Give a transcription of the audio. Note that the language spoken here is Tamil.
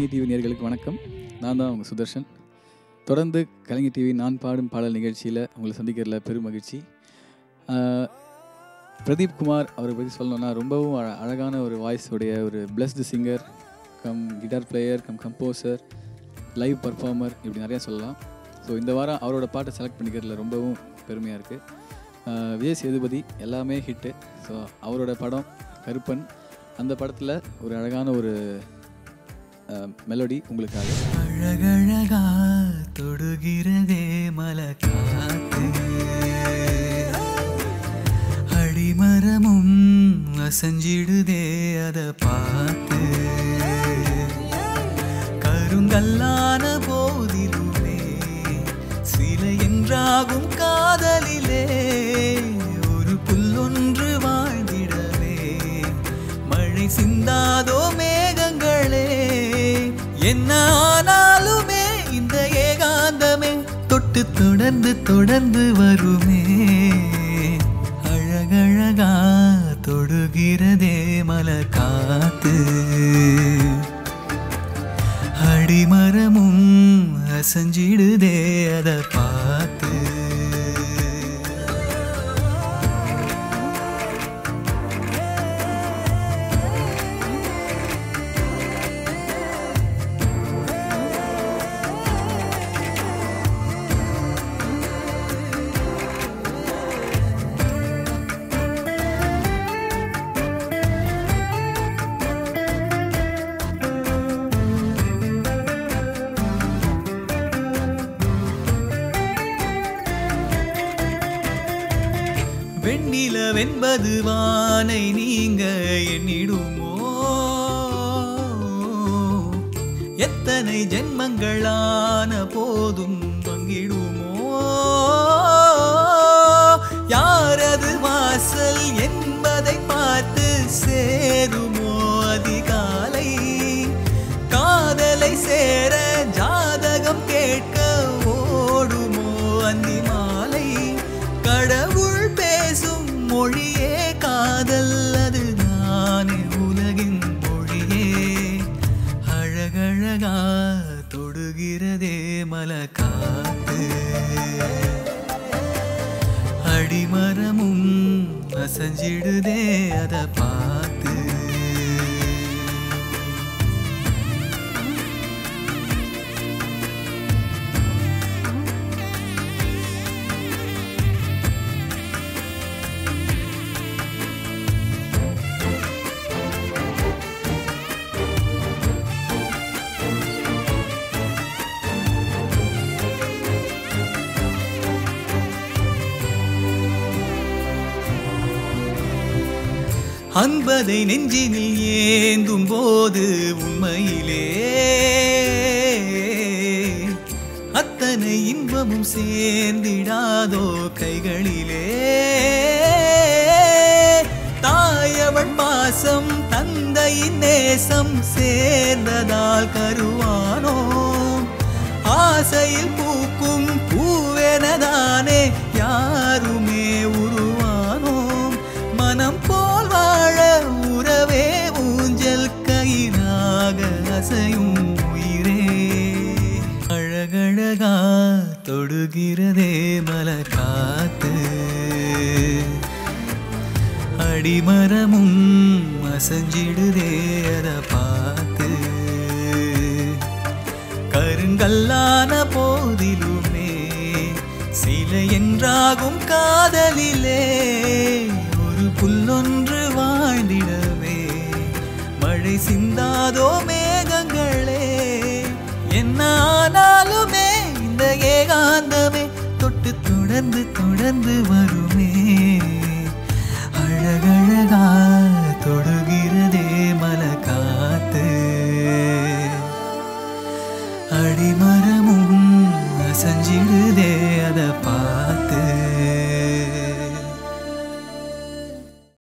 கலைஞர் டிவி நேயர்களுக்கு வணக்கம். நான் தான் உங்கள் சுதர்ஷன். தொடர்ந்து கலைஞர் டிவி நான் பாடும் பாடல் நிகழ்ச்சியில் உங்களை சந்திக்கிறதுல பெரும் மகிழ்ச்சி. பிரதீப் குமார் அவரை பற்றி சொல்லணுன்னா ரொம்பவும் அழகான ஒரு வாய்ஸ் உடைய ஒரு blessed singer come guitar player come composer live performer இப்படி நிறையா சொல்லலாம். ஸோ இந்த வாரம் அவரோட பாட்டை செலக்ட் பண்ணிக்கிறதுல ரொம்பவும் பெருமையாக இருக்குது. விஜய் சேதுபதி எல்லாமே ஹிட்டு. ஸோ அவரோட படம் கருப்பன், அந்த படத்தில் ஒரு அழகான ஒரு மெலோடி உங்களுக்காக. அழகழகா தொடுகிறதே மலக்காத்து, அடிமரமும் அசஞ்சிடுதே அதை பார்த்து, கருங்கல்லான போதிலுமே சிலை என்றாகும் காதலிலே ஒரு புல்லொன்று வாழ்ந்திடவே மழை சிந்தாதோ மேகங்களே. என்ன ஆனாலுமே இந்த ஏகாந்தமே தொட்டு தொடர்ந்து தொடர்ந்து வருமே. அழகழகா தொடுகிறதே மலக்காத்து, அடிமரமும் அசஞ்சிடுதே அதை பார்த்து. வெண்ணிலவென்பது வானை நீங்க எண்ணிடுமோ, எத்தனை ஜென்மங்களான போதும் பங்கிடுமோ. யாரது வாசல் என்பதை பார்த்து சேருமோ அதிகாலை, காதலை சேர ஜாதகம் கேட்க ஓடுமோ அந்தி மாலை. கடவுள் பேசும் மொழியே காதல், அதுதானே உலகின் மொழியே. அழகழகா தொடுகிறதே மலக்காத்து, அடிமரமும் அசஞ்சிடுதே அதை பார்த்து. அன்பதை நெஞ்சினில் ஏந்தும் போது உண்மையிலே அத்தனை இன்பமும் சேர்ந்திடாதோ கைகளிலே. தாயவள் பாசம் தந்தையின் நேசம் சேர்ந்ததால் கருவானோ, ஆசையில் பூக்கும் பூவெனதானே யாருமே உருவானோ. மனம் போல் வாழ உறவே ஊஞ்சல் கயிறாக அசையும் உயிரே. அழகழகா தொடுகிறதே மலக்காத்து, அடிமரமும் அசஞ்சிடுதே அதை பார்த்து, கருங்கல்லான போதிலுமே சிலை என்றாகும் காதலிலே ஒரு புல்லொன்று வாழ்ந்திடவே மழை சிந்தாதோ மேகங்களே. என்ன ஆனாலுமே இந்த ஏகாந்தமே தொட்டு தொடர்ந்து தொடர்ந்து வருமே.